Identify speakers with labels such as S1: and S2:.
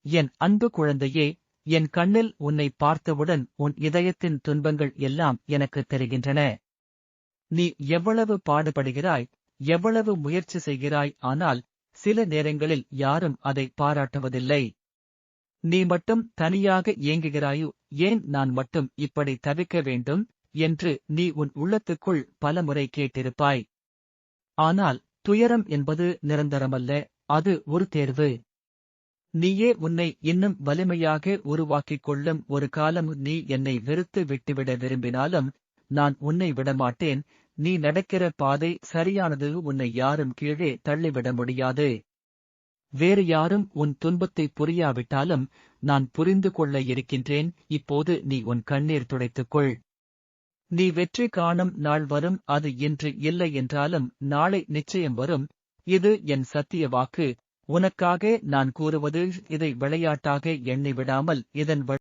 S1: என் அன்பு குழந்தையே, என் கண்ணில் உன்னை பார்த்தவுடன் உன் இதயத்தின் துன்பங்கள் எல்லாம் எனக்குத் தெரிகின்றன. நீ எவ்வளவு பாடுபடுகிறாய், எவ்வளவு முயற்சி செய்கிறாய், ஆனால் சில நேரங்களில் யாரும் அதை பாராட்டுவதில்லை. நீ மட்டும் தனியாக ஏங்குகிறாயோ, ஏன் நான் மட்டும் இப்படி தவிக்க வேண்டும் என்று நீ உன் உள்ளத்துக்குள் பலமுறை கேட்டிருப்பாய். ஆனால் துயரம் என்பது நிரந்தரமல்ல, அது ஒரு தேர்வு. நீயே உன்னை இன்னும் வலிமையாக உருவாக்கிக் கொள்ளும் ஒரு காலம். நீ என்னை வெறுத்து விட்டுவிட விரும்பினாலும் நான் உன்னை விடமாட்டேன். நீ நடக்கிற பாதை சரியானது. உன்னை யாரும் கீழே தள்ளிவிட முடியாது. வேறு யாரும் உன் துன்பத்தை புரியாவிட்டாலும் நான் புரிந்து கொள்ள இருக்கின்றேன். இப்போது நீ உன் கண்ணீர் துடைத்துக்கொள். நீ வெற்றி காணும் நாள் வரும். அது இன்று இல்லை என்றாலும் நாளை நிச்சயம் வரும். இது என் சத்திய வாக்கு. உனக்காக நான் கூறுவது. இதை விளையாட்டாக எண்ணி விடாமல் இதன்